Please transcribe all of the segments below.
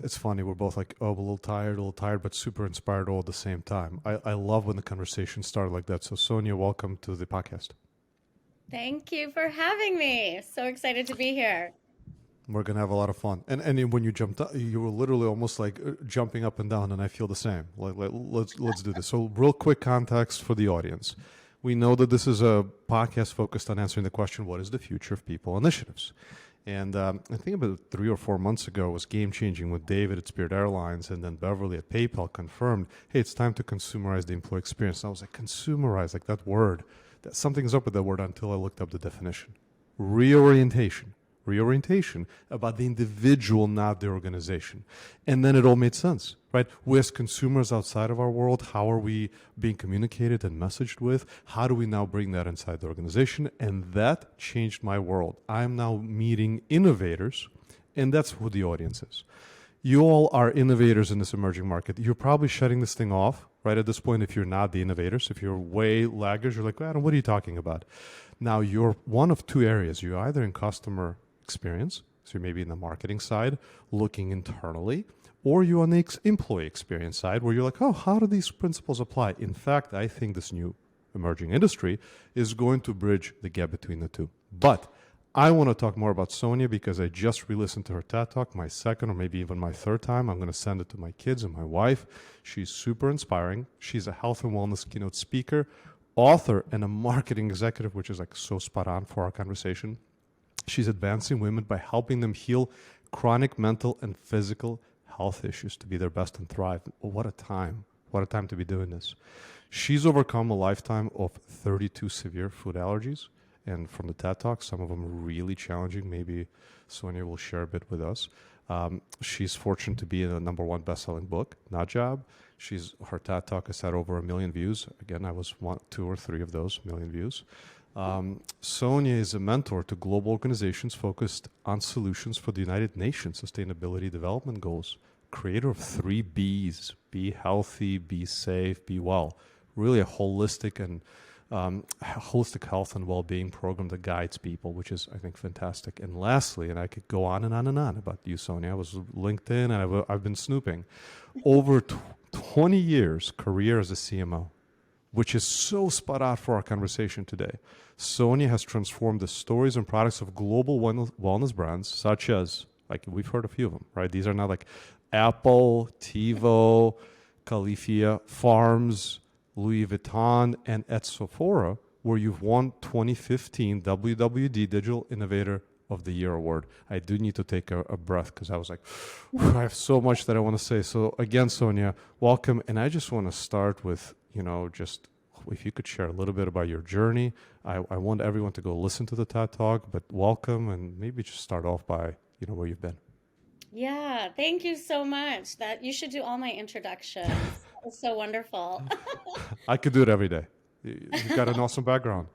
it's funny, we're both like, oh, a little tired, but super inspired all at the same time. I love when the conversation started like that. So, Sonia, welcome to the podcast. Thank you for having me. So excited to be here. We're gonna have a lot of fun. And when you jumped up, you were literally almost like jumping up and down, and I feel the same. Let's do this. So, real quick context for the audience. We know that this is a podcast focused on answering the question, what is the future of people initiatives? And I think about 3 or 4 months ago, it was game changing with David at Spirit Airlines and then Beverly at PayPal confirmed, hey, it's time to consumerize the employee experience. And I was like, consumerize, like that word, something's up with that word until I looked up the definition. Reorientation. Reorientation about the individual, not the organization. And then it all made sense, right? We as consumers outside of our world, how are we being communicated and messaged with? How do we now bring that inside the organization? And that changed my world. I'm now meeting innovators, and that's who the audience is. You all are innovators in this emerging market. You're probably shutting this thing off right at this point if you're not the innovators. If you're way laggards, you're like, Adam, what are you talking about? Now, you're one of two areas. You're either in customer experience, so maybe in the marketing side, looking internally, or you're on the employee experience side where you're like, oh, how do these principles apply? In fact, I think this new emerging industry is going to bridge the gap between the two. But I want to talk more about Sonia because I just re-listened to her TED Talk, my second or maybe even my third time. I'm going to send it to my kids and my wife. She's super inspiring. She's a health and wellness keynote speaker, author, and a marketing executive, which is like so spot on for our conversation. She's advancing women by helping them heal chronic mental and physical health issues to be their best and thrive. What a time. What a time to be doing this. She's overcome a lifetime of 32 severe food allergies. And from the TED Talk, some of them are really challenging. Maybe Sonia will share a bit with us. She's fortunate to be in a #1 best-selling book, Not Job. Her TED Talk has had over 1 million views. Again, I was 2 or 3 of those 1 million views. Sonia is a mentor to global organizations focused on solutions for the United Nations Sustainability Development Goals. Creator of 3 Bs: be healthy, be safe, be well. Really a holistic health and well-being program that guides people, which is, I think, fantastic. And lastly, and I could go on and on and on about you, Sonia. I was LinkedIn, and I've been snooping. Over 20 years career as a CMO, which is so spot on for our conversation today. Sonia has transformed the stories and products of global wellness brands, such as, like we've heard a few of them, right? These are not like Apple, TiVo, Califia Farms, Louis Vuitton, and at Sephora, where you've won 2015 WWD Digital Innovator of the Year award. I do need to take a breath because I was like, I have so much that I want to say. So again, Sonia, welcome. And I just want to start with, just if you could share a little bit about your journey. I want everyone to go listen to the TED Talk, but welcome, and maybe just start off by, where you've been. Yeah, thank you so much. That you should do all my introductions. That was so wonderful. I could do it every day. You've got an awesome background.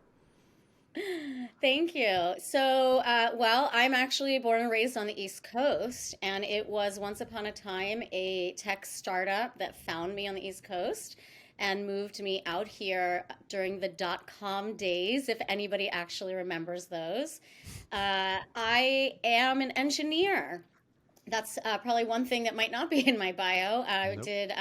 Thank you. So, well, I'm actually born and raised on the East Coast, and it was once upon a time a tech startup that found me on the East Coast and moved me out here during the dot-com days, if anybody actually remembers those. I am an engineer. That's probably one thing that might not be in my bio. I Nope. did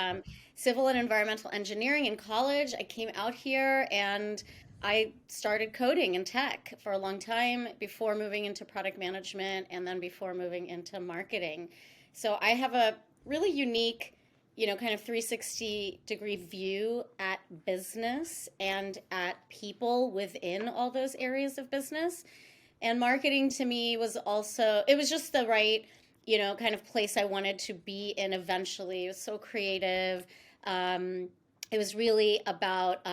civil and environmental engineering in college. I came out here and I started coding in tech for a long time before moving into product management and then before moving into marketing. So I have a really unique, kind of 360-degree view at business and at people within all those areas of business. And marketing to me was also, it was just the right kind of place I wanted to be in eventually. It was so creative. It was really about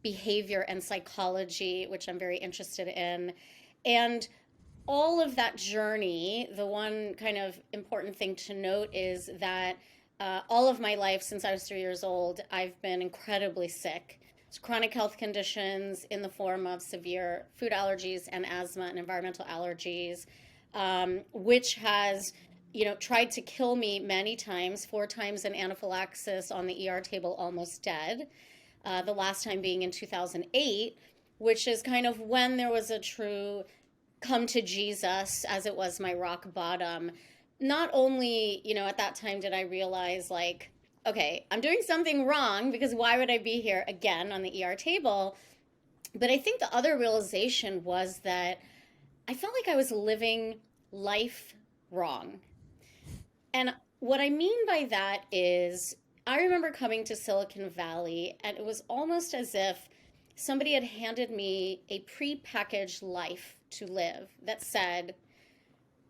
behavior and psychology, which I'm very interested in. And all of that journey, the one kind of important thing to note is that all of my life since I was 3 years old, I've been incredibly sick. It's chronic health conditions in the form of severe food allergies and asthma and environmental allergies, which has tried to kill me many times, 4 times in anaphylaxis on the ER table, almost dead. The last time being in 2008, which is kind of when there was a true come to Jesus, as it was my rock bottom. not only, at that time did I realize like, okay, I'm doing something wrong because why would I be here again on the ER table? But I think the other realization was that I felt like I was living life wrong. And what I mean by that is, I remember coming to Silicon Valley, and it was almost as if somebody had handed me a prepackaged life to live that said,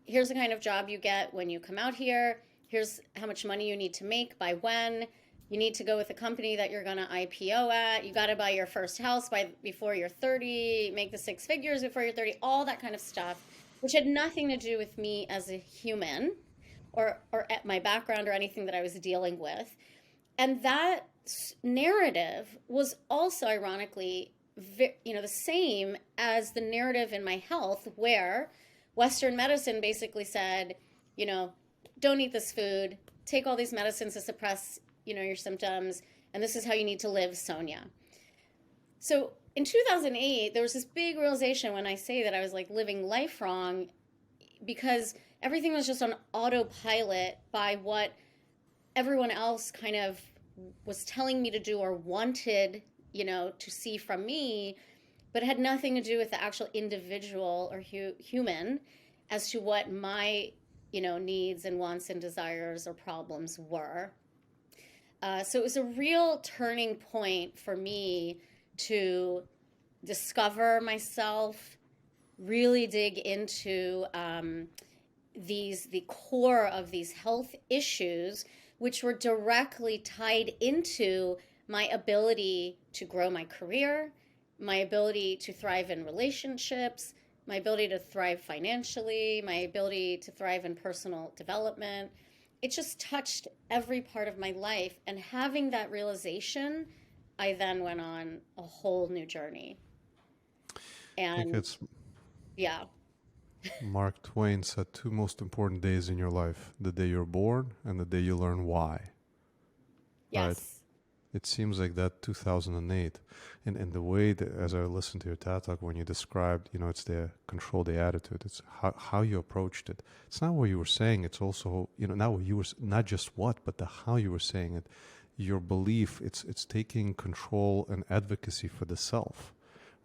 here's the kind of job you get when you come out here. Here's how much money you need to make by when. You need to go with a company that you're going to IPO at. You got to buy your first house before you're 30, make the six figures before you're 30, all that kind of stuff, which had nothing to do with me as a human or at my background or anything that I was dealing with. And that narrative was also ironically, the same as the narrative in my health, where Western medicine basically said, don't eat this food, take all these medicines to suppress, your symptoms, and this is how you need to live, Sonia. So in 2008, there was this big realization when I say that I was like living life wrong, because everything was just on autopilot by what everyone else kind of was telling me to do or wanted, to see from me, but it had nothing to do with the actual individual or human as to what my, needs and wants and desires or problems were. So it was a real turning point for me to discover myself, really dig into the core of these health issues, which were directly tied into my ability to grow my career, my ability to thrive in relationships, my ability to thrive financially, my ability to thrive in personal development. It just touched every part of my life. And having that realization, I then went on a whole new journey. I think And it's yeah, Mark Twain said two most important days in your life: the day you're born and the day you learn why. Right? yes. It seems like that 2008, and the way that, as I listened to your TED Talk, when you described, it's the control the attitude. It's how you approached it. It's not what you were saying. It's also, not what you were, not just what, but the how you were saying it. Your belief. It's taking control and advocacy for the self,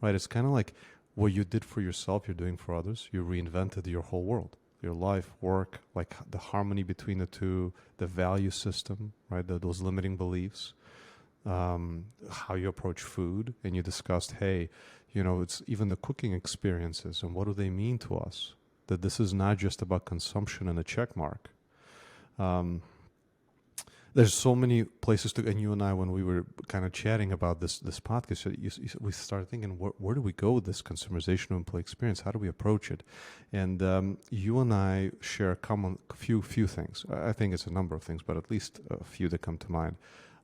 right? It's kind of like what you did for yourself, you're doing for others. You reinvented your whole world, your life, work, like the harmony between the two, the value system, right? Those limiting beliefs. How you approach food, and you discussed, hey, it's even the cooking experiences and what do they mean to us, that this is not just about consumption and a check mark. There's so many places to, and you and I, when we were kind of chatting about this podcast, we started thinking, where do we go with this consumerization of employee experience? How do we approach it? And you and I share a common few things. I think it's a number of things, but at least a few that come to mind.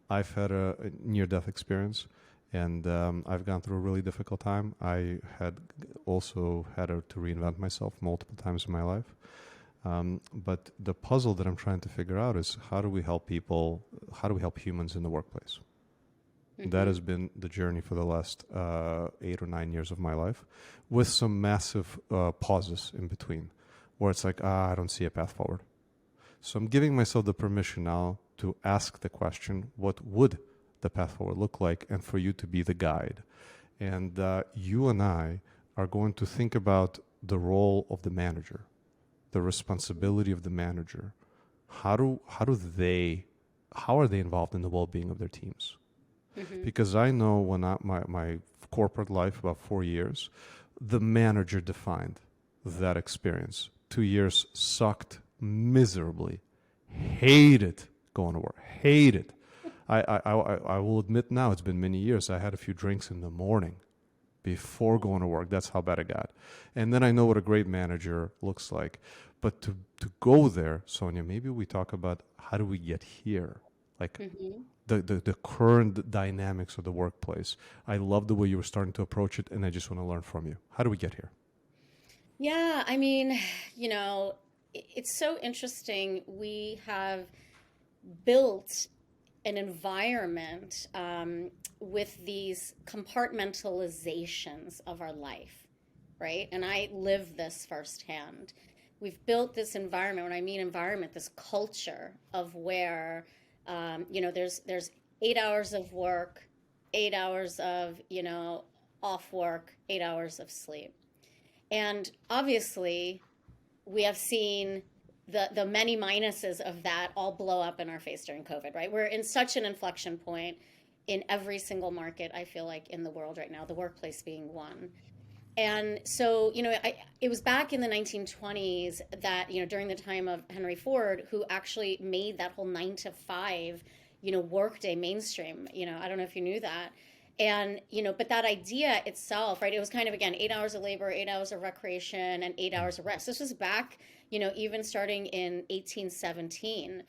I've had a near-death experience, and I've gone through a really difficult time. I had also had to reinvent myself multiple times in my life. But the puzzle that I'm trying to figure out is, how do we help people? How do we help humans in the workplace? Mm-hmm. That has been the journey for the last 8 or 9 years of my life, with some massive pauses in between, where it's like, I don't see a path forward. So I'm giving myself the permission now to ask the question, what would the path forward look like, and for you to be the guide. And you and I are going to think about the role of the manager, the responsibility of the manager. How are they involved in the well-being of their teams? Mm-hmm. Because I know when my corporate life, about 4 years, the manager defined that experience. 2 years sucked miserably, hated going to work, hated. I will admit now, it's been many years. I had a few drinks in the morning before going to work. That's how bad it got. And then I know what a great manager looks like. But to go there, Sonia, maybe we talk about, how do we get here? Like mm-hmm. the current dynamics of the workplace. I love the way you were starting to approach it, and I just want to learn from you. How do we get here? Yeah, I mean, it's so interesting. We have built an environment with these compartmentalizations of our life, right? And I live this firsthand. we've built this environment. When I mean environment, this culture of where, there's 8 hours of work, 8 hours of, off work, 8 hours of sleep. And obviously, we have seen the many minuses of that all blow up in our face during COVID, right? We're in such an inflection point in every single market, I feel like, in the world right now, the workplace being one. And so, it was back in the 1920s that, during the time of Henry Ford, who actually made that whole 9 to 5, workday mainstream. I don't know if you knew that. And, but that idea itself, right, it was kind of, again, 8 hours of labor, 8 hours of recreation, and 8 hours of rest. This was back, even starting in 1817.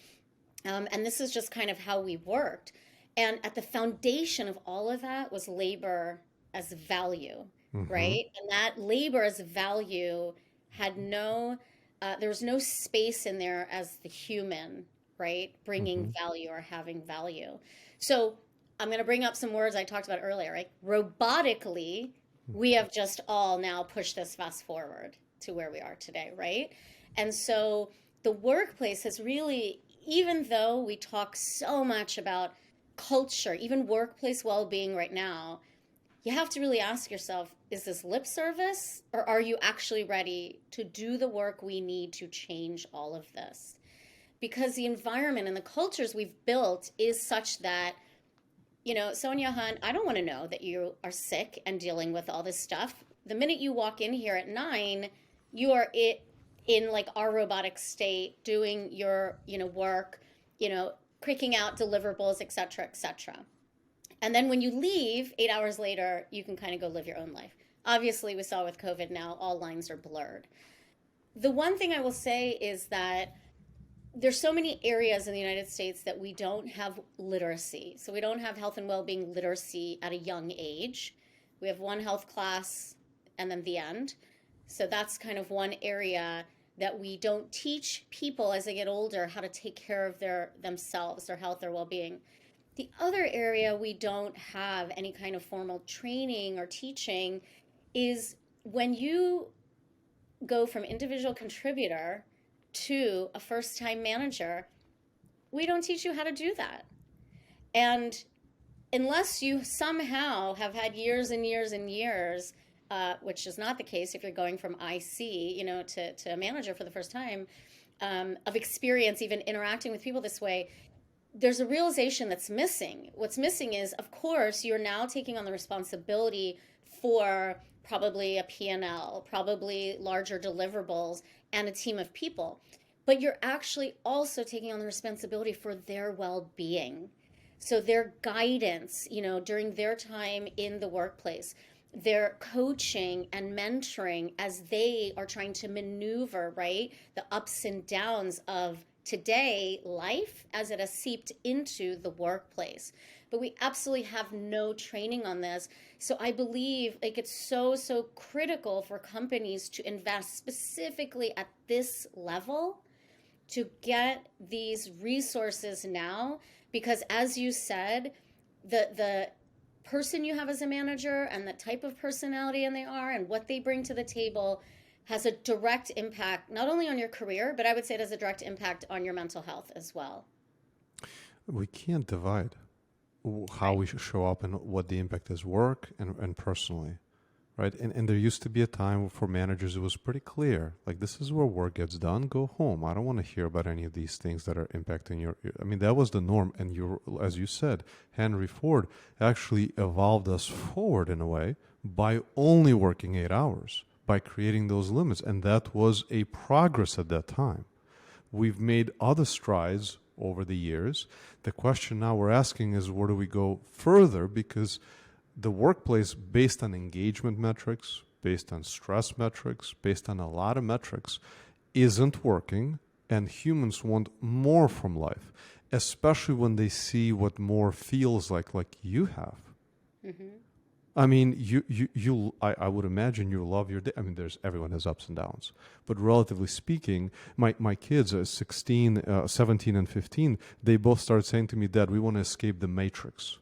And this is just kind of how we worked. And at the foundation of all of that was labor as value, right? And that labor as value had there was no space in there as the human, right? Bringing value or having value. So I'm going to bring up some words I talked about earlier, right? Robotically, we have just all now pushed this fast forward to where we are today, right? And so the workplace has really, even though we talk so much about culture, even workplace well-being right now, you have to really ask yourself, is this lip service, or are you actually ready to do the work we need to change all of this? Because the environment and the cultures we've built is such that, Sonia Hunt, I don't want to know that you are sick and dealing with all this stuff. The minute you walk in here at 9, you are in like our robotic state, doing your, work, pricking out deliverables, et cetera, et cetera. And then when you leave 8 hours later, you can kind of go live your own life. Obviously, we saw with COVID now, all lines are blurred. The one thing I will say is that there's so many areas in the United States that we don't have literacy. So we don't have health and well-being literacy at a young age. We have one health class and then the end. So that's kind of one area that we don't teach people as they get older how to take care of themselves, their health, their well-being. The other area we don't have any kind of formal training or teaching is when you go from individual contributor to a first-time manager, we don't teach you how to do that. And unless you somehow have had years and years and years, which is not the case if you're going from IC, to a manager for the first time, of experience even interacting with people this way, there's a realization that's missing. What's missing is, of course, you're now taking on the responsibility for probably a P&L, probably larger deliverables, and a team of people. But you're actually also taking on the responsibility for their well-being. So their guidance, during their time in the workplace, their coaching and mentoring as they are trying to maneuver, right, the ups and downs of today life as it has seeped into the workplace. But we absolutely have no training on this. So I believe it's so critical for companies to invest specifically at this level to get these resources now, because as you said, the person you have as a manager and the type of personality and they are and what they bring to the table has a direct impact, not only on your career, but I would say it has a direct impact on your mental health as well. We can't divide how we should show up and what the impact is work and personally, right? And there used to be a time for managers, it was pretty clear, like, this is where work gets done, go home. I don't want to hear about any of these things that are impacting that was the norm. And as you said, Henry Ford actually evolved us forward in a way by only working 8 hours, by creating those limits. And that was a progress at that time. We've made other strides over the years. The question now we're asking is, where do we go further? Because the workplace, based on engagement metrics, based on stress metrics, based on a lot of metrics, isn't working, and humans want more from life, especially when they see what more feels like you have. Mm-hmm. I mean, I would imagine you love your day. I mean, everyone has ups and downs, but relatively speaking, my kids are 17 and 15. They both started saying to me, "Dad, we want to escape the matrix."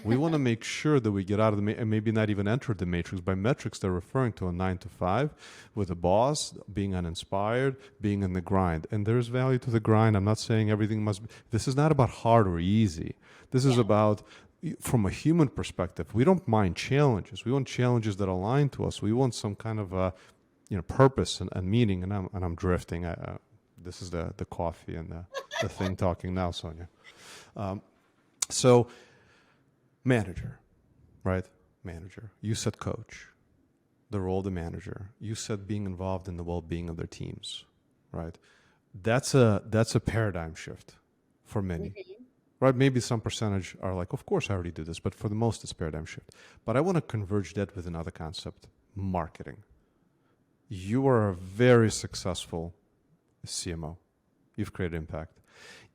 We want to make sure that we get out of the and maybe not even enter the matrix. By metrics, they're referring to a 9 to 5 with a boss, being uninspired, being in the grind. And there's value to the grind. I'm not saying everything must be. This is not about hard or easy. This is about, from a human perspective, we don't mind challenges. We want challenges that align to us. We want some kind of purpose and meaning. And I'm drifting. This is the coffee and the thing talking now, Sonia. So. Manager, right? Manager. You said coach, the role of the manager. You said being involved in the well-being of their teams, right? That's a paradigm shift for many, right? Maybe some percentage are like, of course I already do this, but for the most it's paradigm shift. But I want to converge that with another concept, marketing. You are a very successful CMO. You've created impact.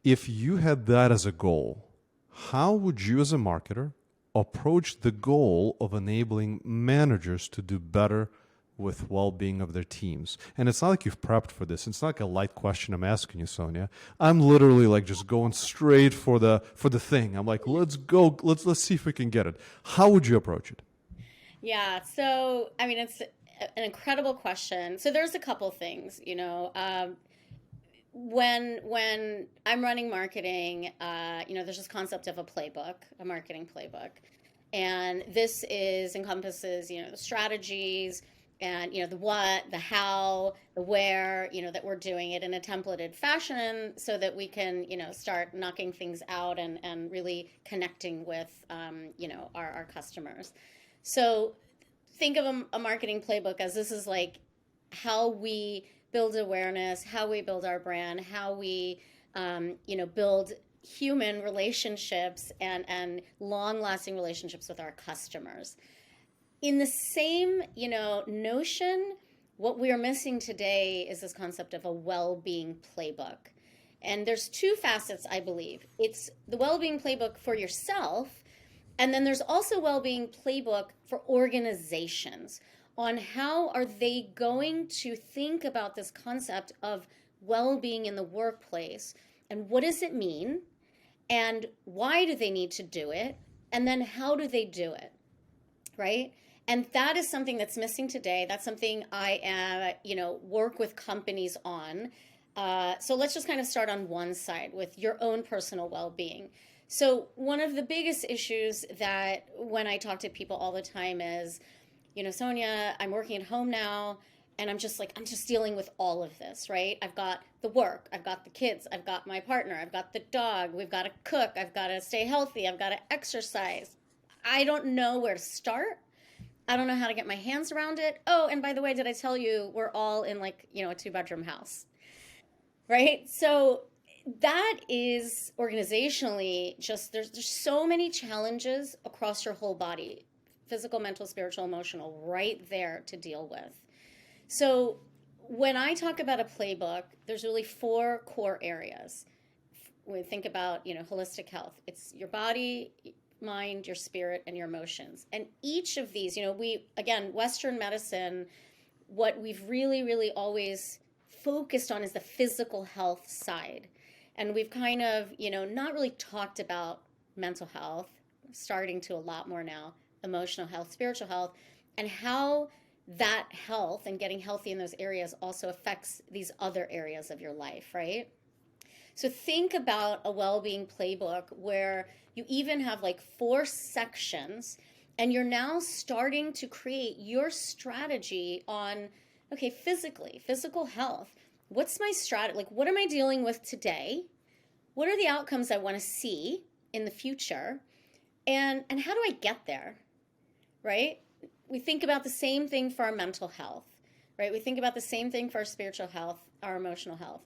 If you had that as a goal, how would you as a marketer approach the goal of enabling managers to do better with well-being of their teams? And it's not like you've prepped for this. It's not like a light question I'm asking you, Sonia. I'm literally like just going straight for the thing. I'm like, let's go. Let's see if we can get it. How would you approach it? Yeah. So, I mean, it's an incredible question. So there's a couple things, when I'm running marketing, there's this concept of a marketing playbook, and this encompasses, the strategies and the what, the how, the where, that we're doing it in a templated fashion so that we can, start knocking things out and really connecting with, our customers. So think of a marketing playbook as this is like how we build awareness, how we build our brand, how we, build human relationships and long-lasting relationships with our customers. In the same, notion, what we are missing today is this concept of a well-being playbook. And there's two facets, I believe. It's the well-being playbook for yourself, and then there's also well-being playbook for organizations on how are they going to think about this concept of well-being in the workplace, and what does it mean, and why do they need to do it, and then how do they do it, right? And that is something that's missing today. That's something I work with companies on. So let's just kind of start on one side with your own personal well-being. So one of the biggest issues that when I talk to people all the time is, Sonia, I'm working at home now, and I'm just dealing with all of this, right? I've got the work, I've got the kids, I've got my partner, I've got the dog, we've got to cook, I've got to stay healthy, I've got to exercise. I don't know where to start. I don't know how to get my hands around it. Oh, and by the way, did I tell you we're all in a 2-bedroom house, right? So that is organizationally just, there's so many challenges across your whole body. Physical, mental, spiritual, emotional, right there to deal with. So when I talk about a playbook, there's really 4 core areas. When we think about, holistic health, it's your body, mind, your spirit, and your emotions. And each of these, Western medicine, what we've really, really always focused on is the physical health side. And we've kind of, not really talked about mental health, starting to a lot more now, emotional health, spiritual health, and how that health and getting healthy in those areas also affects these other areas of your life, right? So think about a well-being playbook where you even have 4 sections, and you're now starting to create your strategy on, okay, physical health. What's my strategy? What am I dealing with today? What are the outcomes I want to see in the future? And how do I get there? Right? We think about the same thing for our mental health, right? We think about the same thing for our spiritual health, our emotional health.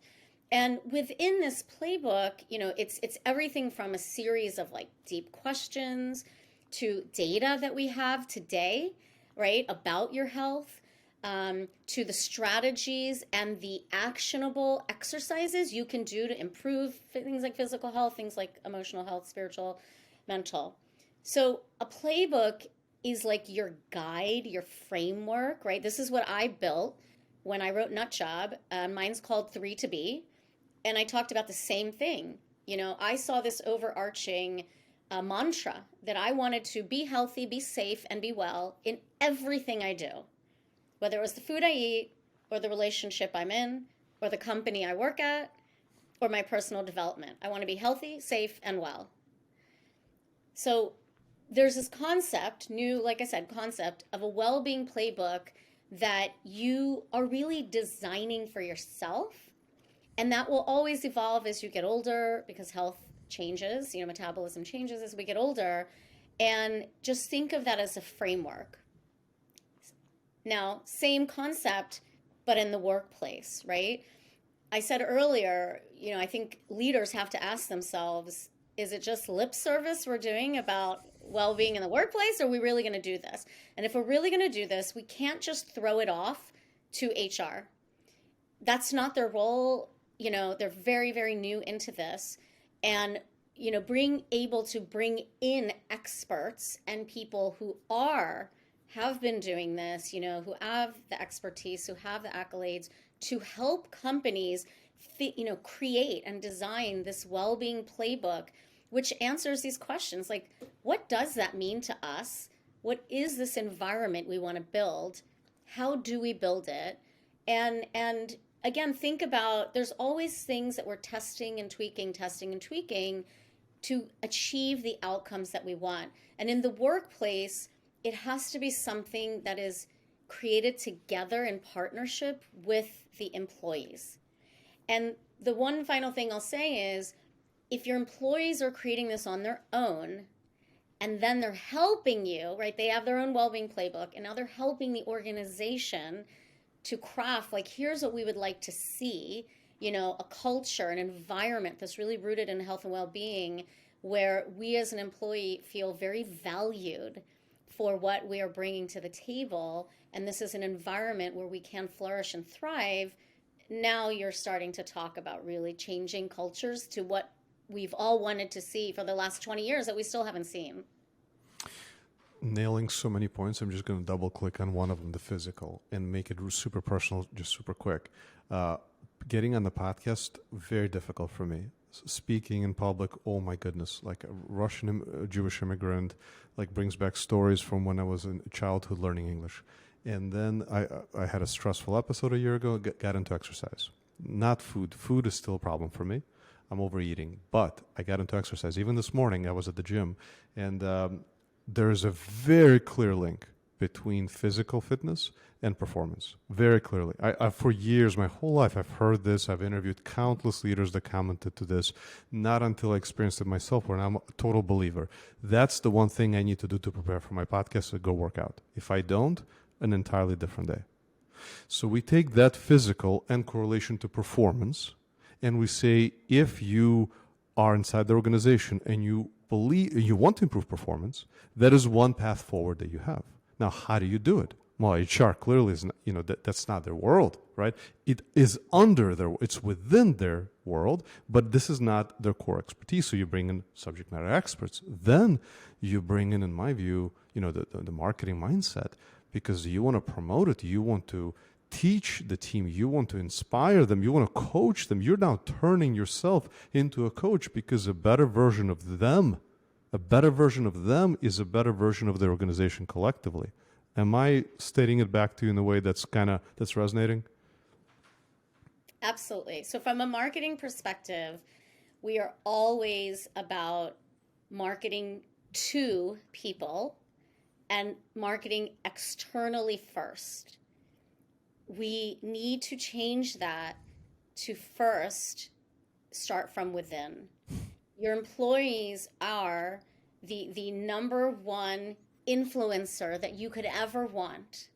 And within this playbook, it's everything from a series of deep questions to data that we have today, right, about your health, to the strategies and the actionable exercises you can do to improve things like physical health, things like emotional health, spiritual, mental. So a playbook is like your guide, your framework, right? This is what I built when I wrote Nut Job. Mine's called 3 to Be. And I talked about the same thing. I saw this overarching a mantra that I wanted to be healthy, be safe, and be well in everything I do, whether it was the food I eat or the relationship I'm in or the company I work at or my personal development. I want to be healthy, safe, and well. So there's this concept, new, like I said, concept of a well-being playbook that you are really designing for yourself. And that will always evolve as you get older because health changes, metabolism changes as we get older. And just think of that as a framework. Now, same concept, but in the workplace, right? I said earlier, I think leaders have to ask themselves, is it just lip service we're doing about well-being in the workplace, or are we really going to do this? And if we're really going to do this, we can't just throw it off to HR. That's not their role. They're very, very new into this. And, able to bring in experts and people who have been doing this, who have the expertise, who have the accolades to help companies, create and design this well-being playbook, which answers these questions like, what does that mean to us? What is this environment we want to build? How do we build it? And again, think about, there's always things that we're testing and tweaking to achieve the outcomes that we want. And in the workplace, it has to be something that is created together in partnership with the employees. And the one final thing I'll say is, if your employees are creating this on their own, and then they're helping you, right? They have their own well-being playbook, and now they're helping the organization to craft, like, here's what we would like to see, a culture, an environment that's really rooted in health and well-being, where we as an employee feel very valued for what we are bringing to the table. And this is an environment where we can flourish and thrive. Now you're starting to talk about really changing cultures to what we've all wanted to see for the last 20 years that we still haven't seen. Nailing so many points. I'm just going to double click on one of them, the physical, and make it super personal, just super quick. Getting on the podcast, very difficult for me. Speaking in public, oh my goodness, like a Russian Jewish immigrant, like brings back stories from when I was in childhood learning English. And then I had a stressful episode a year ago, got into exercise. Not food. Food is still a problem for me. I'm overeating, but I got into exercise. Even this morning, I was at the gym, and there is a very clear link between physical fitness and performance. Very clearly. I for years, my whole life, I've heard this. I've interviewed countless leaders that commented to this. Not until I experienced it myself, where I'm a total believer. That's the one thing I need to do to prepare for my podcast, to go work out. If I don't, an entirely different day. So we take that physical and correlation to performance, and we say, if you are inside the organization and you believe you want to improve performance, that is one path forward that you have. Now, how do you do it? Well, HR clearly is not, that's not their world, right? It is it's within their world, but this is not their core expertise. So you bring in subject matter experts. Then you bring in my view, the marketing mindset, because you want to promote it. You want to teach the team. You want to inspire them. You want to coach them. You're now turning yourself into a coach, because a better version of them is a better version of the organization collectively. Am I stating it back to you in a way that's resonating? Absolutely. So from a marketing perspective, we are always about marketing to people and marketing externally first. We need to change that to first start from within. Your employees are the number one influencer that you could ever want,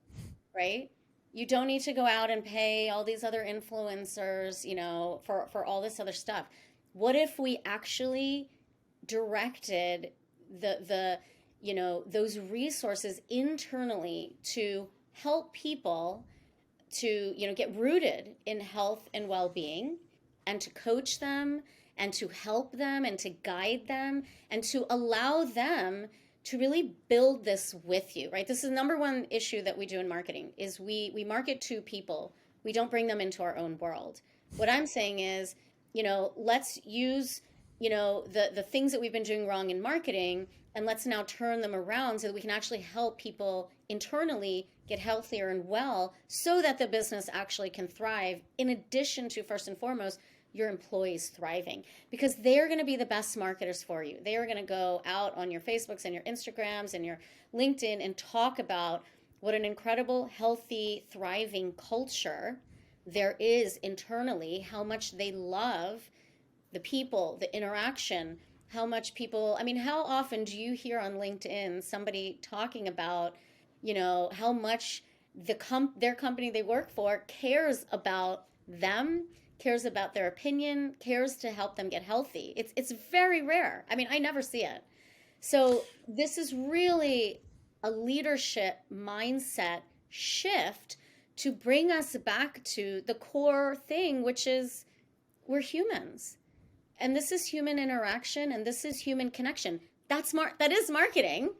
right? You don't need to go out and pay all these other influencers, for all this other stuff. What if we actually directed those resources internally to help people to, get rooted in health and well-being, and to coach them and to help them and to guide them and to allow them to really build this with you, right? This is the number one issue that we do in marketing, is we market to people. We don't bring them into our own world. What I'm saying is, let's use the things that we've been doing wrong in marketing, and let's now turn them around so that we can actually help people internally get healthier and well so that the business actually can thrive, in addition to, first and foremost, your employees thriving, because they're going to be the best marketers for you. They are going to go out on your Facebooks and your Instagrams and your LinkedIn and talk about what an incredible, healthy, thriving culture there is internally, how much they love the people, the interaction, how much people, I mean, how often do you hear on LinkedIn somebody talking about, how much their company they work for cares about them, cares about their opinion, cares to help them get healthy. It's very rare. I mean, I never see it. So this is really a leadership mindset shift to bring us back to the core thing, which is we're humans. And this is human interaction, and this is human connection. That is marketing.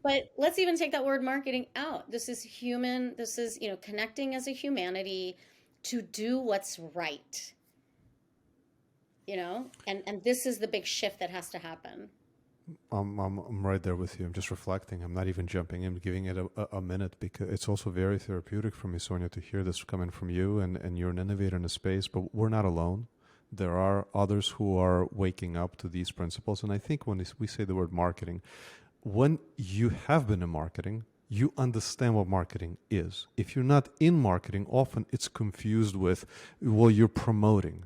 But let's even take that word marketing out. This is human. This is, connecting as a humanity to do what's right. And this is the big shift that has to happen. I'm right there with you. I'm just reflecting. I'm not even jumping in, giving it a minute, because it's also very therapeutic for me, Sonia, to hear this coming from you, and you're an innovator in the space, but we're not alone. There are others who are waking up to these principles. And I think when we say the word marketing, when you have been in marketing, you understand what marketing is. If you're not in marketing, often it's confused with, well, you're promoting,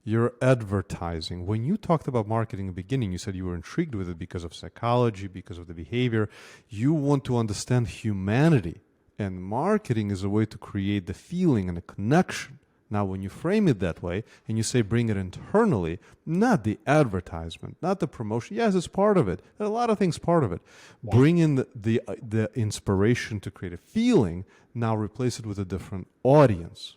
you're advertising. When you talked about marketing in the beginning, you said you were intrigued with it because of psychology, because of the behavior. You want to understand humanity. And marketing is a way to create the feeling and a connection. Now, when you frame it that way and you say bring it internally, not the advertisement, not the promotion. Yes, it's part of it. There are a lot of things part of it. Yeah. Bring in the inspiration to create a feeling. Now replace it with a different audience,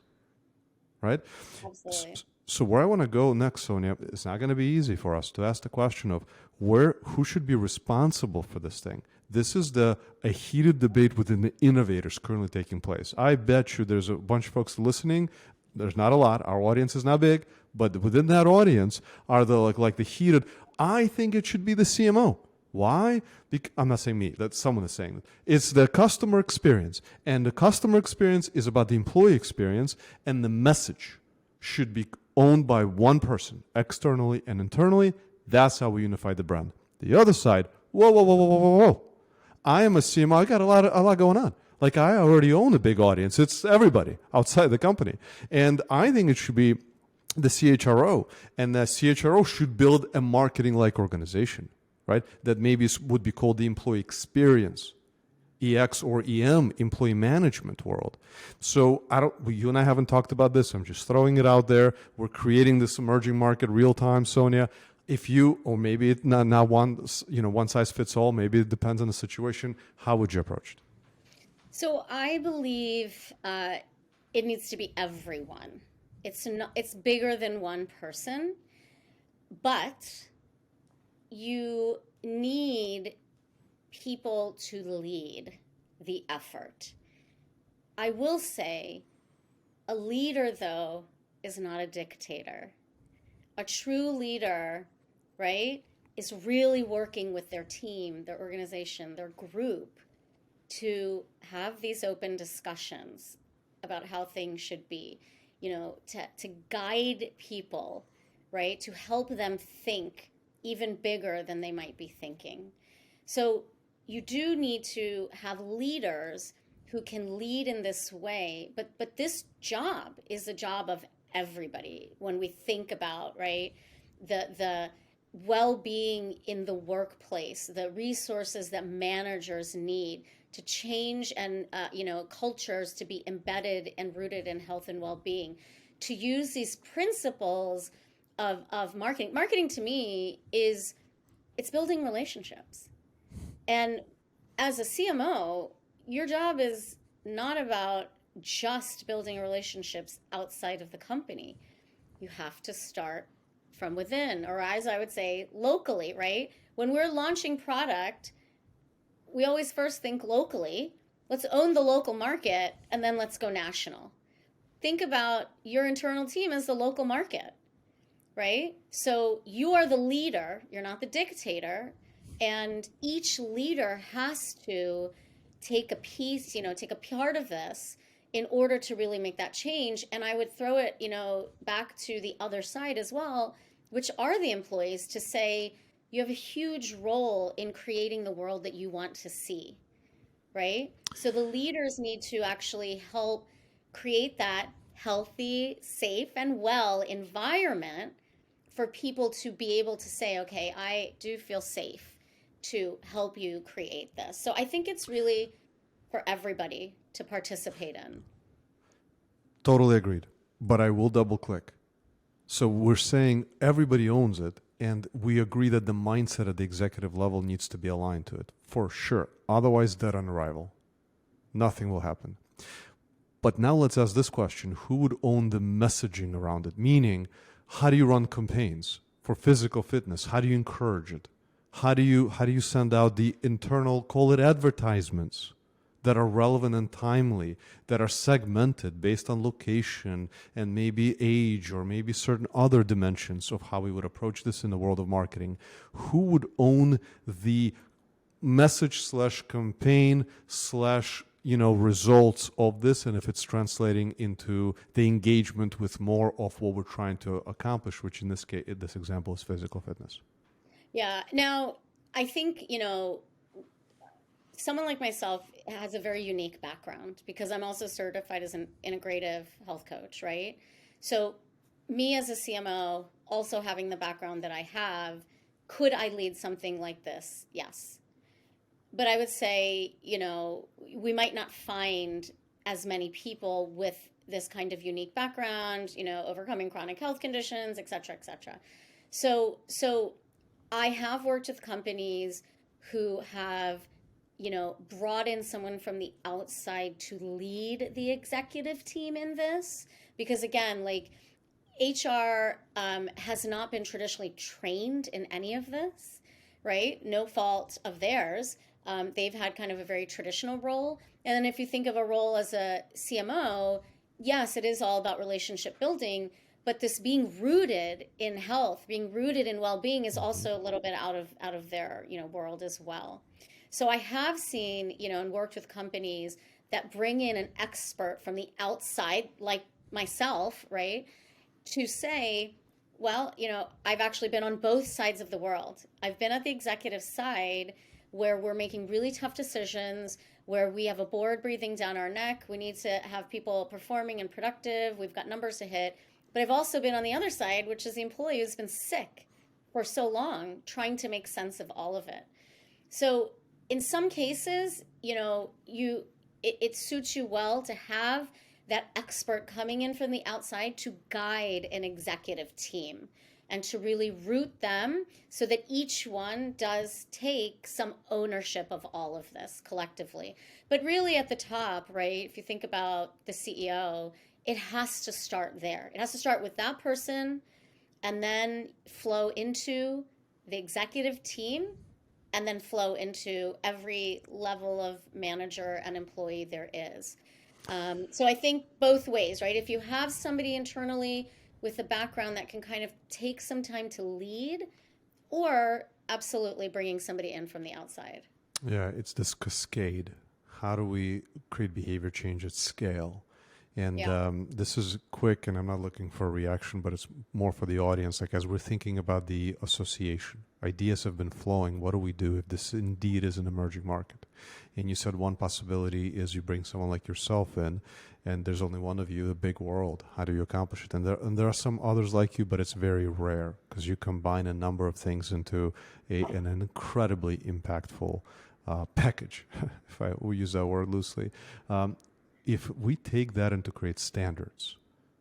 right? Absolutely. So where I want to go next, Sonia, it's not going to be easy for us to ask the question of who should be responsible for this thing. This is a heated debate within the innovators currently taking place. I bet you there's a bunch of folks listening. There's not a lot. Our audience is not big, but within that audience are the like the heated. I think it should be the CMO. Why? I'm not saying me. That someone is saying that. It's the customer experience, and the customer experience is about the employee experience, and the message should be owned by one person, externally and internally. That's how we unify the brand. The other side, whoa. I am a CMO. I got a lot going on. Like, I already own a big audience. It's everybody outside the company. And I think it should be the CHRO. And the CHRO should build a marketing-like organization, right? That maybe would be called the employee experience, EX or EM, employee management world. So you and I haven't talked about this. I'm just throwing it out there. We're creating this emerging market real time, Sonia. If you, or maybe it's not one size fits all, maybe it depends on the situation. How would you approach it? So I believe it needs to be everyone. It's bigger than one person, but you need people to lead the effort. I will say a leader, though, is not a dictator. A true leader, right, is really working with their team, their organization, their group to have these open discussions about how things should be, to guide people, right, to help them think even bigger than they might be thinking. So you do need to have leaders who can lead in this way, but this job is a job of everybody when we think about, right, the well-being in the workplace, the resources that managers need to change and cultures to be embedded and rooted in health and well-being, to use these principles of marketing. Marketing to me it's building relationships. And as a CMO, your job is not about just building relationships outside of the company. You have to start from within, or as I would say, locally, right? When we're launching product, we always first think locally. Let's own the local market, and then let's go national. Think about your internal team as the local market. right? So you are the leader, you're not the dictator, and each leader has to take a piece, take a part of this in order to really make that change. And I would throw it, back to the other side as well, which are the employees, to say you have a huge role in creating the world that you want to see, right? So the leaders need to actually help create that healthy, safe, and well environment for people to be able to say, okay, I do feel safe to help you create this. So I think it's really for everybody to participate in. Totally agreed. But I will double click. So we're saying everybody owns it, and we agree that the mindset at the executive level needs to be aligned to it, for sure. Otherwise, dead on arrival. Nothing will happen. But now let's ask this question. Who would own the messaging around it? Meaning, how do you run campaigns for physical fitness? How do you encourage it? How do you send out the internal, call it advertisements, that are relevant and timely, that are segmented based on location and maybe age or maybe certain other dimensions of how we would approach this in the world of marketing? Who would own the message slash campaign slash results of this, and if it's translating into the engagement with more of what we're trying to accomplish, which in this case, this example is physical fitness? Yeah. Now, I think, someone like myself has a very unique background because I'm also certified as an integrative health coach, right? So, me as a CMO, also having the background that I have, could I lead something like this? Yes. But I would say, we might not find as many people with this kind of unique background, overcoming chronic health conditions, et cetera, et cetera. So I have worked with companies who have brought in someone from the outside to lead the executive team in this. Because again, like HR has not been traditionally trained in any of this, right? No fault of theirs. They've had kind of a very traditional role. And then if you think of a role as a CMO, yes, it is all about relationship building, but this being rooted in health, being rooted in well-being is also a little bit out of their, world as well. So I have seen, and worked with companies that bring in an expert from the outside, like myself, right, to say, well, I've actually been on both sides of the world. I've been at the executive side where we're making really tough decisions, where we have a board breathing down our neck. We need to have people performing and productive. We've got numbers to hit. But I've also been on the other side, which is the employee who's been sick for so long, trying to make sense of all of it. So in some cases, it suits you well to have that expert coming in from the outside to guide an executive team and to really root them so that each one does take some ownership of all of this collectively. But really at the top, right, if you think about the CEO, it has to start there. It has to start with that person and then flow into the executive team and then flow into every level of manager and employee there is. So I think both ways, right? If you have somebody internally with a background that can kind of take some time to lead, or absolutely bringing somebody in from the outside. Yeah, it's this cascade. How do we create behavior change at scale? And this is quick, and I'm not looking for a reaction, but it's more for the audience. Like, as we're thinking about the association, ideas have been flowing. What do we do if this indeed is an emerging market? And you said one possibility is you bring someone like yourself in, and there's only one of you, a big world. How do you accomplish it? And there are some others like you, but it's very rare because you combine a number of things into an incredibly impactful package, if I will use that word loosely. If we take that and to create standards,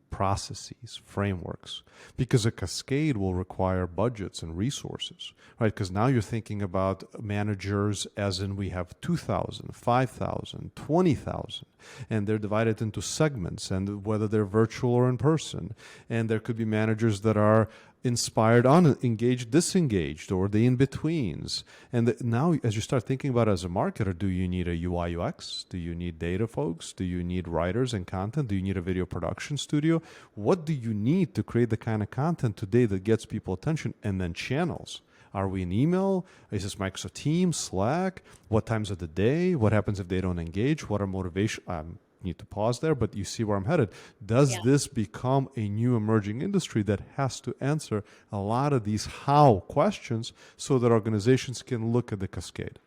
processes, frameworks, because a cascade will require budgets and resources, right? Because now you're thinking about managers as in we have 2,000, 5,000, 20,000, and they're divided into segments, and whether they're virtual or in person. And there could be managers that are inspired, unengaged, disengaged, or the in-betweens. And now as you start thinking about it as a marketer, do you need a UI UX? Do you need data folks? Do you need writers and content? Do you need a video production studio? What do you need to create the kind of content today that gets people attention? And then channels. Are we in email? Is this Microsoft Teams, Slack? What times of the day? What happens if they don't engage? What are motivation? Need to pause there, but you see where I'm headed. Does this become a new emerging industry that has to answer a lot of these how questions so that organizations can look at the cascade?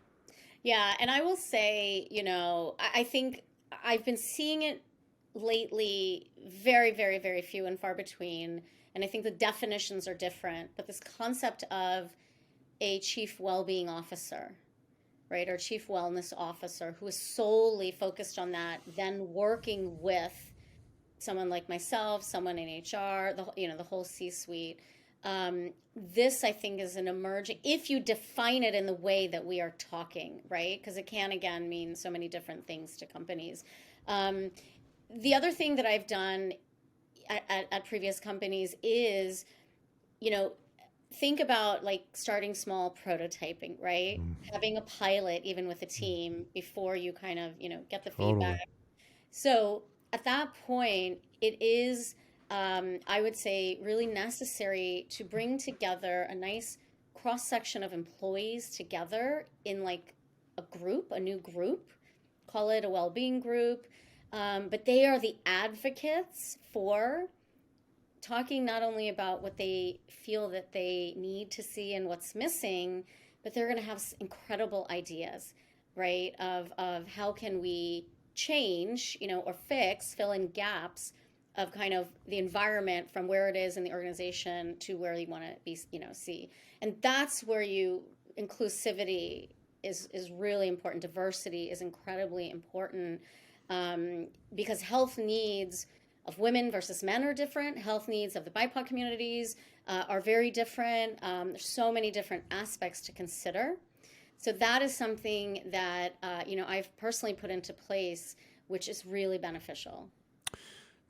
Yeah, and I will say, I think I've been seeing it lately very, very, very few and far between. And I think the definitions are different, but this concept of a chief well-being officer, right, or chief wellness officer who is solely focused on that, then working with someone like myself, someone in HR, the whole C-suite. This, I think, is an emerging, if you define it in the way that we are talking, right? Because it can, again, mean so many different things to companies. The other thing that I've done at previous companies is, think about like starting small, prototyping, right? Having a pilot even with a team before you kind of, get the feedback. So at that point, it is, I would say, really necessary to bring together a nice cross section of employees together in like a new group, call it a well-being group. But they are the advocates for talking not only about what they feel that they need to see and what's missing, but they're going to have incredible ideas, right? Of how can we change, or fill in gaps of kind of the environment from where it is in the organization to where you want to be, see. And that's where inclusivity is really important. Diversity is incredibly important, because health needs of women versus men are different. Health needs of the BIPOC communities are very different. There's so many different aspects to consider. So that is something that, I've personally put into place, which is really beneficial.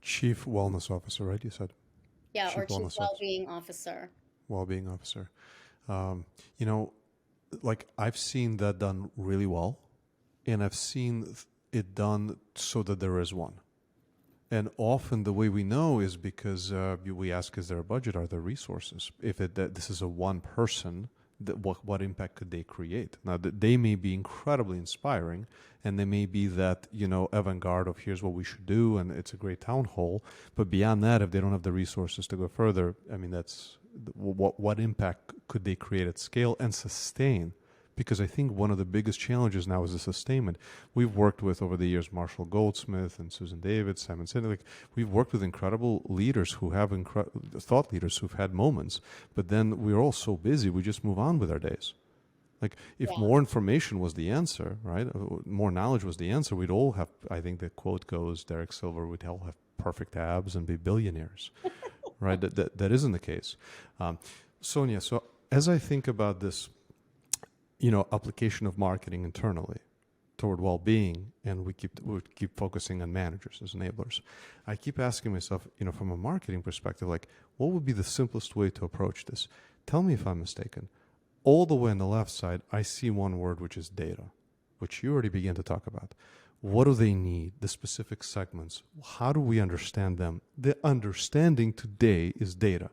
Chief Wellness Officer, right? You said? Yeah, or Chief Wellbeing Officer. Wellbeing Officer. Like I've seen that done really well, and I've seen it done so that there is one. And often the way we know is because we ask, is there a budget? Are there resources? If this is a one person, what impact could they create? Now, they may be incredibly inspiring, and they may be that, avant-garde of here's what we should do, and it's a great town hall. But beyond that, if they don't have the resources to go further, I mean, that's what impact could they create at scale and sustain? Because I think one of the biggest challenges now is the sustainment. We've worked with, over the years, Marshall Goldsmith and Susan David, Simon Sinek. We've worked with incredible leaders who have thought leaders who've had moments, but then we're all so busy, we just move on with our days. Like if more information was the answer, right? More knowledge was the answer, we'd all have, I think the quote goes, Derek Silver, we'd all have perfect abs and be billionaires, right? That isn't the case. Sonia, so as I think about this, application of marketing internally toward well-being, and we keep focusing on managers as enablers. I keep asking myself, from a marketing perspective, like, what would be the simplest way to approach this? Tell me if I'm mistaken. All the way on the left side, I see one word, which is data, which you already began to talk about. What do they need? The specific segments. How do we understand them? The understanding today is data.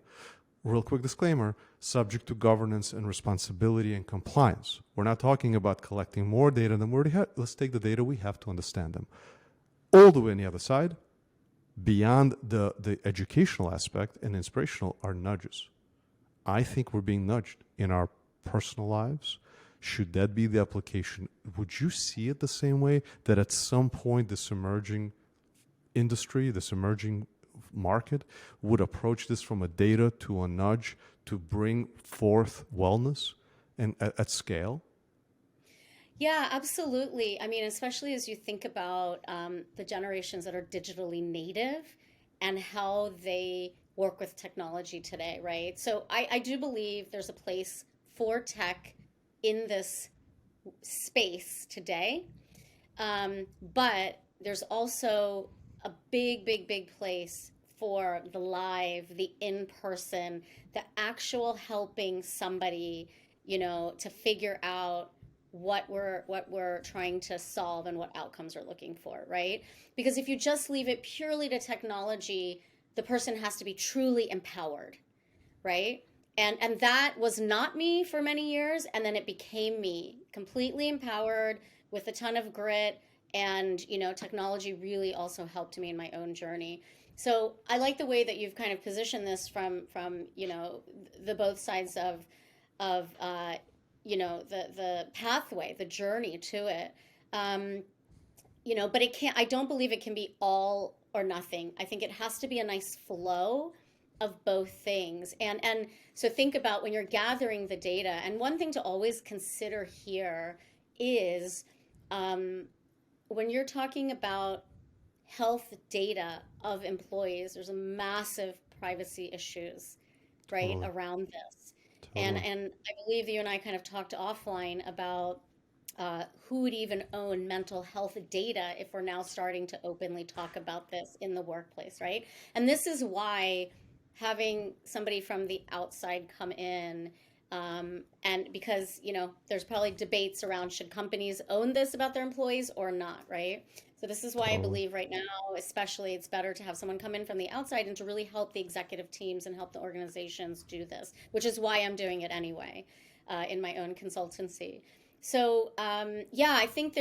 Real quick disclaimer, subject to governance and responsibility and compliance. We're not talking about collecting more data than we already have. Let's take the data we have to understand them. All the way on the other side, beyond the educational aspect and inspirational, are nudges. I think we're being nudged in our personal lives. Should that be the application? Would you see it the same way, that at some point this emerging industry, this emerging market would approach this from a data to a nudge to bring forth wellness and at scale? Yeah, absolutely. I mean, especially as you think about the generations that are digitally native and how they work with technology today, right? So I do believe there's a place for tech in this space today, but there's also a big, big, big place for the live, the in-person, the actual helping somebody, to figure out what we're trying to solve and what outcomes we're looking for, right? Because if you just leave it purely to technology, the person has to be truly empowered, right? And that was not me for many years, and then it became me, completely empowered with a ton of grit, and technology really also helped me in my own journey. So I like the way that you've kind of positioned this from the both sides of the pathway, the journey to it. Um, but it can't, I don't believe it can be all or nothing. I think it has to be a nice flow of both things. And so think about when you're gathering the data. And one thing to always consider here is when you're talking about health data of employees, there's a massive privacy issues, right, Totally. around this. And Totally. and I believe you and I kind of talked offline about who would even own mental health data if we're now starting to openly talk about this in the workplace, right? And this is why having somebody from the outside come in, and because, there's probably debates around should companies own this about their employees or not, right? So this is why I Totally. believe right now, especially, it's better to have someone come in from the outside and to really help the executive teams and help the organizations do this, which is why I'm doing it anyway, in my own consultancy. So yeah, I think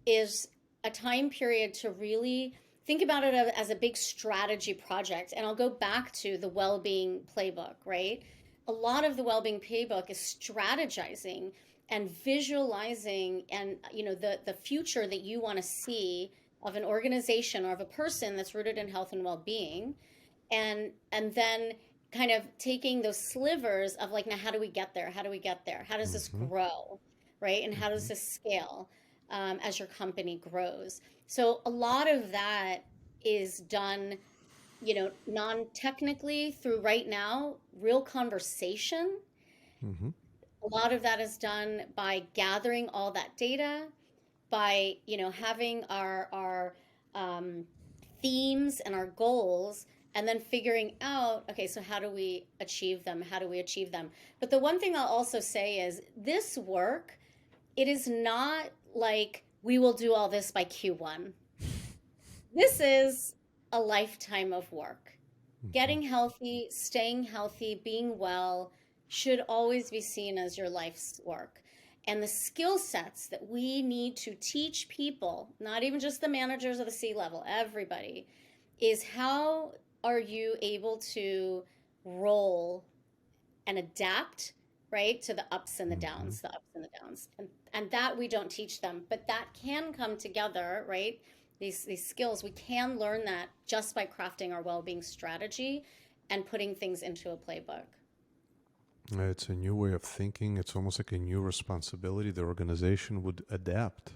is a time period to really think about it as a big strategy project. And I'll go back to the well-being playbook, right? A lot of the well-being playbook is strategizing and visualizing, and the future that you want to see of an organization or of a person that's rooted in health and well-being, and then kind of taking those slivers of like, now how do we get there, how do we get there, how does this Mm-hmm. grow, right, and how does Mm-hmm. this scale as your company grows. So a lot of that is done, non-technically, through right now real conversation. Mm-hmm. A lot of that is done by gathering all that data, by having our themes and our goals, and then figuring out, okay, so how do we achieve them, how do we achieve them. But the one thing I'll also say is this work, it is not like we will do all this by Q1. This is a lifetime of work. Mm-hmm. Getting healthy, staying healthy, being well should always be seen as your life's work. And the skill sets that we need to teach people, not even just the managers of the C level, everybody, is how are you able to roll and adapt, right, to the ups and the Mm-hmm. downs, the ups and the downs. And that we don't teach them, but that can come together, right? These skills, we can learn that just by crafting our well-being strategy and putting things into a playbook. It's a new way of thinking. It's almost like a new responsibility the organization would adapt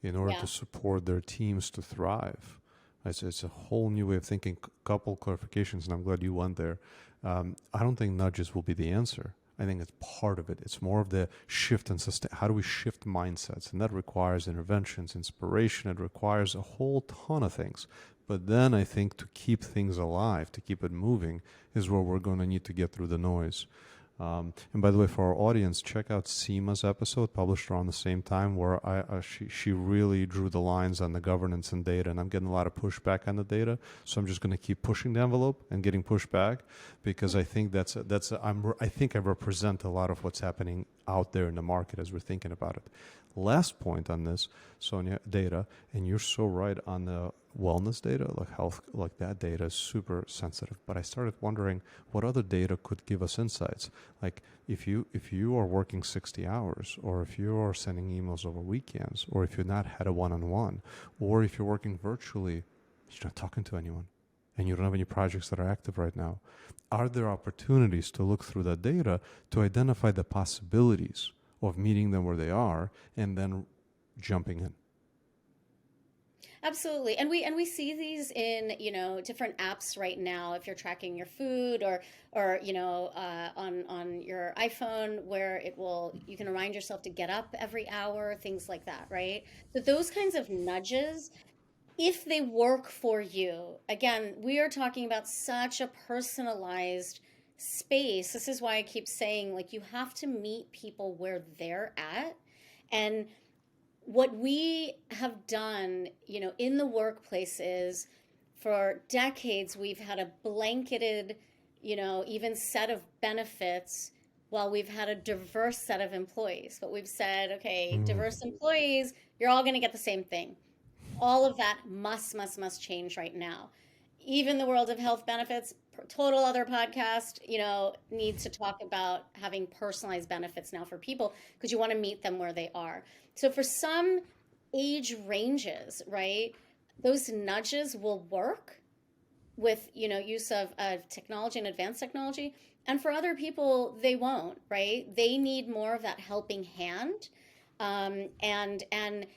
in order Yeah. to support their teams to thrive. It's a whole new way of thinking. Couple clarifications, and I'm glad you went there. I don't think nudges will be the answer. I think it's part of it. It's more of the shift and sustain. How do we shift mindsets? And that requires interventions, inspiration. It requires a whole ton of things. But then I think to keep things alive, to keep it moving, is where we're going to need to get through the noise. And by the way, for our audience, check out Seema's episode published around the same time, where she really drew the lines on the governance and data, and I'm getting a lot of pushback on the data. So I'm just going to keep pushing the envelope and getting pushback, because I think I think I represent a lot of what's happening out there in the market as we're thinking about it. Last point on this, Sonia, data, and you're so right on the wellness data, like health, like that data is super sensitive. But I started wondering what other data could give us insights. Like if you are working 60 hours, or if you are sending emails over weekends, or if you've not had a one-on-one, or if you're working virtually, you're not talking to anyone, and you don't have any projects that are active right now, are there opportunities to look through that data to identify the possibilities of meeting them where they are and then jumping in? Absolutely. And we see these in, different apps right now. If you're tracking your food, or on your iPhone, where you can remind yourself to get up every hour, things like that, right? So those kinds of nudges, if they work for you, again, we are talking about such a personalized space. This is why I keep saying, like, you have to meet people where they're at. And what we have done, in the workplace is for decades, we've had a blanketed, even set of benefits while we've had a diverse set of employees. But we've said, okay, diverse employees, you're all going to get the same thing. All of that must change right now. Even the world of health benefits, total other podcast, needs to talk about having personalized benefits now for people because you want to meet them where they are. So for some age ranges, right, those nudges will work with, use of technology and advanced technology. And for other people, they won't, right? They need more of that helping hand. And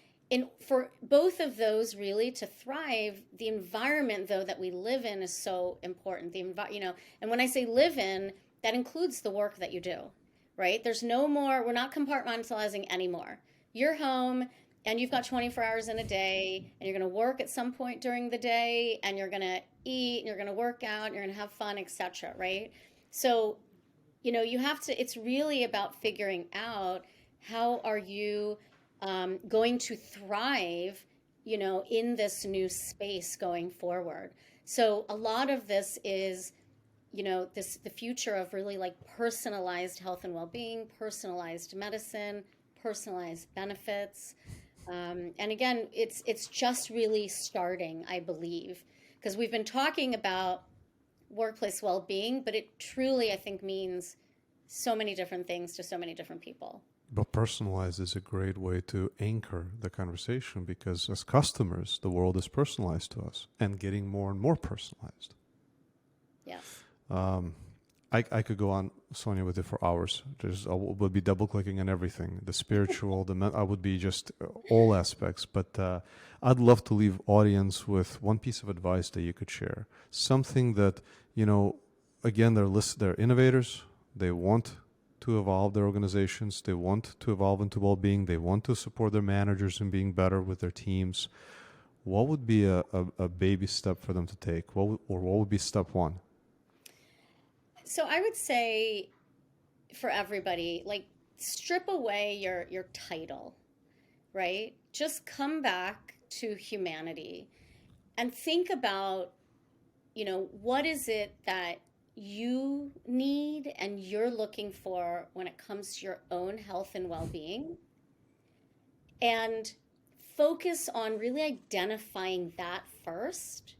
for both of those really to thrive, the environment though that we live in is so important. And when I say live in, that includes the work that you do, right? There's no more, we're not compartmentalizing anymore. You're home and you've got 24 hours in a day and you're going to work at some point during the day and you're going to eat and you're going to work out and you're going to have fun, etc., right? So, you have to, it's really about figuring out how are you going to thrive, in this new space going forward. So a lot of this is, the future of really like personalized health and well-being, personalized medicine, personalized benefits. And again, it's just really starting, I believe, because we've been talking about workplace well-being, but it truly, I think, means so many different things to so many different people. But personalized is a great way to anchor the conversation because as customers, the world is personalized to us and getting more and more personalized. Yes. I could go on, Sonia, with it for hours. I would be double clicking on everything, the spiritual, I would be just all aspects. But I'd love to leave audience with one piece of advice that you could share. Something that, again, they're innovators. They want to evolve their organizations. They want to evolve into well-being. They want to support their managers in being better with their teams. What would be a baby step for them to take? What would be step one? So I would say for everybody, like strip away your title, right? Just come back to humanity and think about, what is it that you need and you're looking for when it comes to your own health and well-being, and focus on really identifying that first.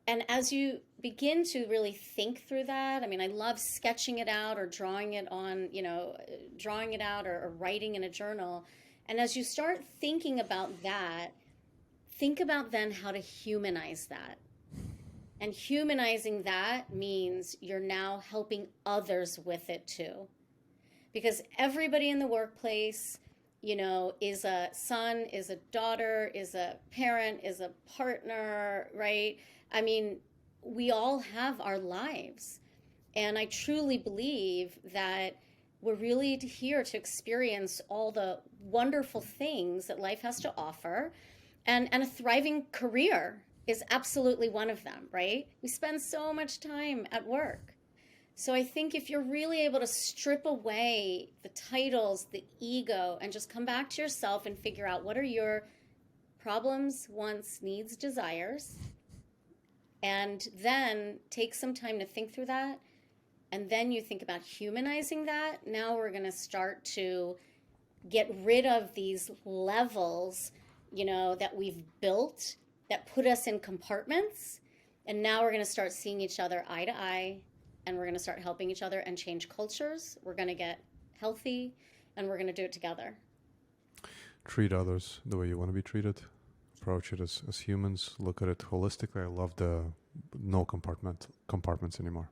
And as you begin to really think through that, I mean, I love sketching it out or drawing it out or writing in a journal. And as you start thinking about that, think about then how to humanize that. And humanizing that means you're now helping others with it too. Because everybody in the workplace, is a son, is a daughter, is a parent, is a partner, right? I mean, we all have our lives. And I truly believe that we're really here to experience all the wonderful things that life has to offer. And a thriving career is absolutely one of them, right? We spend so much time at work. So I think if you're really able to strip away the titles, the ego, and just come back to yourself and figure out what are your problems, wants, needs, desires, and then take some time to think through that, and then you think about humanizing that, now we're going to start to get rid of these levels, that we've built that put us in compartments. And now we're going to start seeing each other eye to eye, and we're going to start helping each other and change cultures. We're going to get healthy, and we're going to do it together. Treat others the way you want to be treated. Approach it as humans. Look at it holistically. I love the no compartments anymore.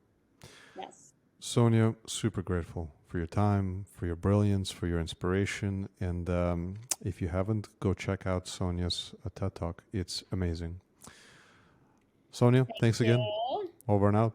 Yes. Sonia, super grateful for your time, for your brilliance, for your inspiration. And if you haven't, go check out Sonia's TED Talk. It's amazing. Sonia, thanks again. You. Over and out.